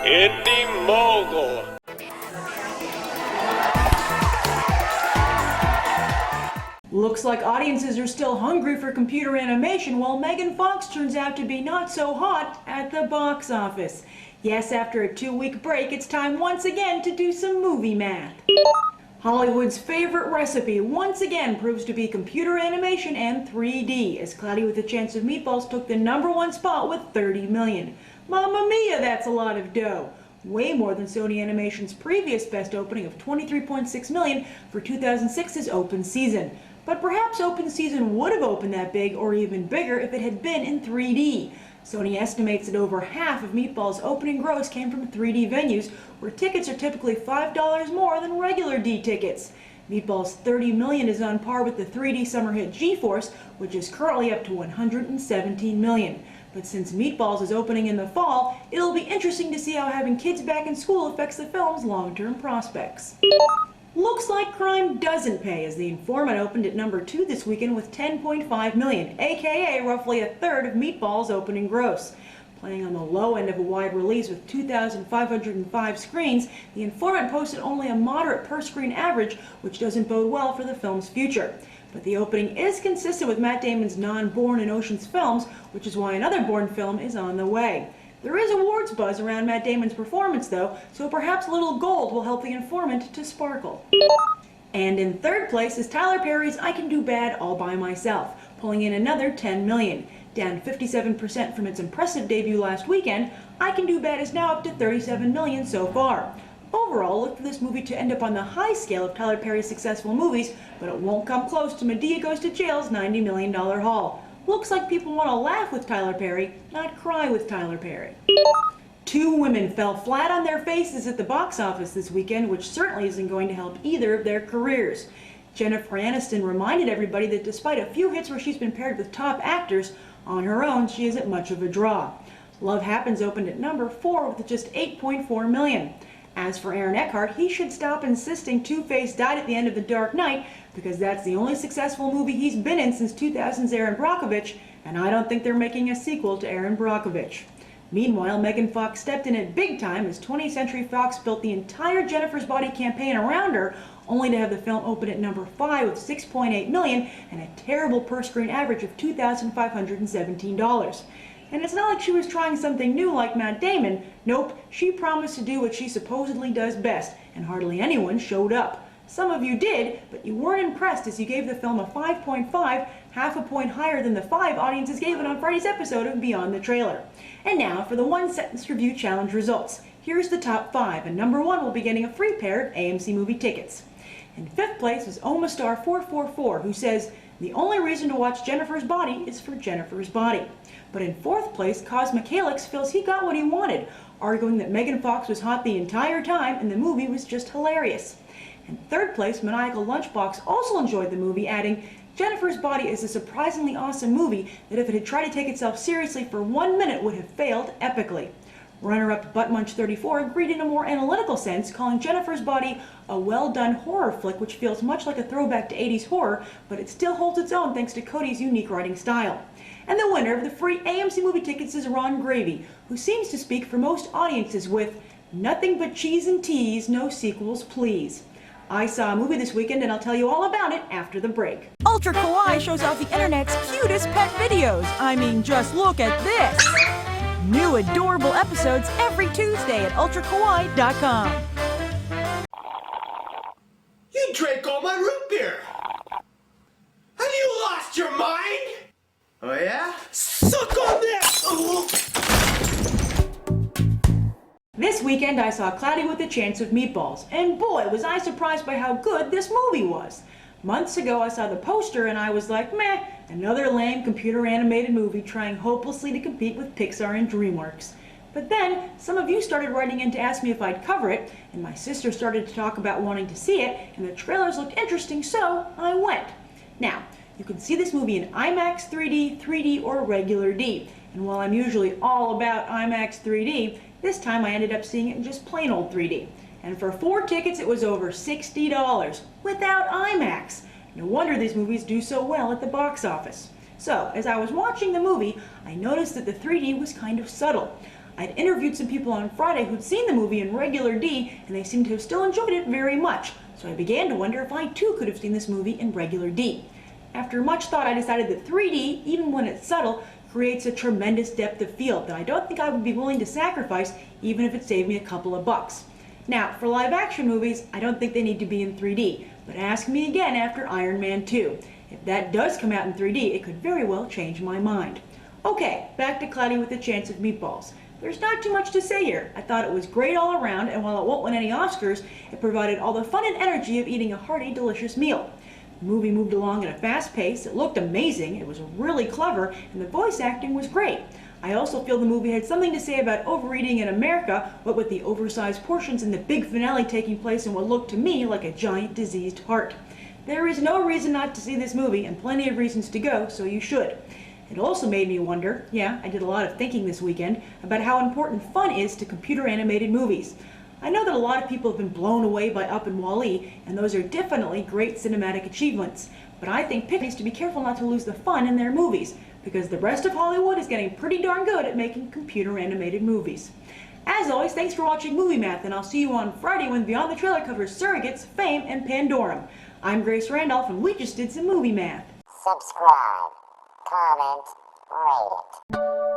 Indie Mogul. Looks like audiences are still hungry for computer animation, while Megan Fox turns out to be not so hot at the box office. Yes, after a 2-week break, it's time once again to do some movie math. Hollywood's favorite recipe once again proves to be computer animation and 3D, as Cloudy with a Chance of Meatballs took the #1 spot with $30 million. Mamma mia, that's a lot of dough. Way more than Sony Animation's previous best opening of $23.6 million for 2006's open season. But perhaps open season would have opened that big or even bigger if it had been in 3D. Sony estimates that over half of Meatball's opening gross came from 3D venues, where tickets are typically $5 more than regular D tickets. Meatball's $30 million is on par with the 3D summer hit G-Force, which is currently up to $117 million. But since Meatballs is opening in the fall, it'll be interesting to see how having kids back in school affects the film's long-term prospects. Looks like crime doesn't pay, as The Informant opened at #2 this weekend with $10.5 million, aka roughly a third of Meatball's opening gross. Playing on the low end of a wide release with 2,505 screens, The Informant posted only a moderate per-screen average, which doesn't bode well for the film's future. But the opening is consistent with Matt Damon's non-Bourne and Ocean's films, which is why another Bourne film is on the way. There is awards buzz around Matt Damon's performance, though, so perhaps a little gold will help The Informant to sparkle. And in third place is Tyler Perry's I Can Do Bad All By Myself, pulling in another $10 million. Down 57% from its impressive debut last weekend, I Can Do Bad is now up to $37 million so far. Overall, look for this movie to end up on the high scale of Tyler Perry's successful movies, but it won't come close to Madea Goes to Jail's $90 million haul. Looks like people want to laugh with Tyler Perry, not cry with Tyler Perry. 2 women fell flat on their faces at the box office this weekend, which certainly isn't going to help either of their careers. Jennifer Aniston reminded everybody that despite a few hits where she's been paired with top actors, on her own she isn't much of a draw. Love Happens opened at #4 with just $8.4 million. As for Aaron Eckhart, he should stop insisting Two-Face died at the end of The Dark Knight, because that's the only successful movie he's been in since 2000's Aaron Brockovich, and I don't think they're making a sequel to Aaron Brockovich. Meanwhile, Megan Fox stepped in at big time as 20th Century Fox built the entire Jennifer's Body campaign around her, only to have the film open at #5 with $6.8 million and a terrible per-screen average of $2,517. And it's not like she was trying something new like Matt Damon. Nope, she promised to do what she supposedly does best, and hardly anyone showed up. Some of you did, but you weren't impressed as you gave the film a 5.5, half a point higher than the 5 audiences gave it on Friday's episode of Beyond the Trailer. And now for the one-sentence review challenge results. Here's the top 5, and #1 will be getting a free pair of AMC movie tickets. In 5th place is Omastar444, who says, "The only reason to watch Jennifer's Body is for Jennifer's Body." But in 4th place, Cosmic Calyx feels he got what he wanted, arguing that Megan Fox was hot the entire time and the movie was just hilarious. In 3rd place, Maniacal Lunchbox also enjoyed the movie, adding, "Jennifer's Body is a surprisingly awesome movie that if it had tried to take itself seriously for 1 minute would have failed epically." Runner-up Buttmunch34 agreed in a more analytical sense, calling Jennifer's Body a well-done horror flick which feels much like a throwback to 80s horror, but it still holds its own thanks to Cody's unique writing style. And the winner of the free AMC movie tickets is Ron Gravy, who seems to speak for most audiences with, "Nothing but cheese and teas, no sequels please." I saw a movie this weekend and I'll tell you all about it after the break. Ultra Kawaii shows off the internet's cutest pet videos. I mean, just look at this. New adorable episodes every Tuesday at ultrakawaii.com. You drank all my root beer. Have you lost your mind? Oh yeah? Suck on this! This weekend I saw Cloudy with a Chance of Meatballs, and boy was I surprised by how good this movie was. Months ago I saw the poster and I was like, meh, another lame computer animated movie trying hopelessly to compete with Pixar and DreamWorks. But then some of you started writing in to ask me if I'd cover it, and my sister started to talk about wanting to see it, and the trailers looked interesting, so I went. Now, you can see this movie in IMAX 3D, 3D, or regular D. And while I'm usually all about IMAX 3D, this time I ended up seeing it in just plain old 3D. And for 4 tickets it was over $60, without IMAX. No wonder these movies do so well at the box office. So, as I was watching the movie, I noticed that the 3D was kind of subtle. I'd interviewed some people on Friday who'd seen the movie in regular D, and they seemed to have still enjoyed it very much. So I began to wonder if I too could have seen this movie in regular D. After much thought, I decided that 3D, even when it's subtle, creates a tremendous depth of field that I don't think I would be willing to sacrifice, even if it saved me a couple of bucks. Now, for live action movies, I don't think they need to be in 3D, but ask me again after Iron Man 2. If that does come out in 3D, it could very well change my mind. Okay, back to Cloudy with a Chance of Meatballs. There's not too much to say here. I thought it was great all around, and while it won't win any Oscars, it provided all the fun and energy of eating a hearty, delicious meal. The movie moved along at a fast pace, it looked amazing, it was really clever, and the voice acting was great. I also feel the movie had something to say about overeating in America, what with the oversized portions and the big finale taking place in what looked to me like a giant diseased heart. There is no reason not to see this movie, and plenty of reasons to go, so you should. It also made me wonder, yeah, I did a lot of thinking this weekend, about how important fun is to computer animated movies. I know that a lot of people have been blown away by Up and Wall-E, and those are definitely great cinematic achievements. But I think Pixar needs to be careful not to lose the fun in their movies, because the rest of Hollywood is getting pretty darn good at making computer animated movies. As always, thanks for watching Movie Math, and I'll see you on Friday when Beyond the Trailer covers Surrogates, Fame, and Pandorum. I'm Grace Randolph, and we just did some Movie Math. Subscribe, comment, rate it.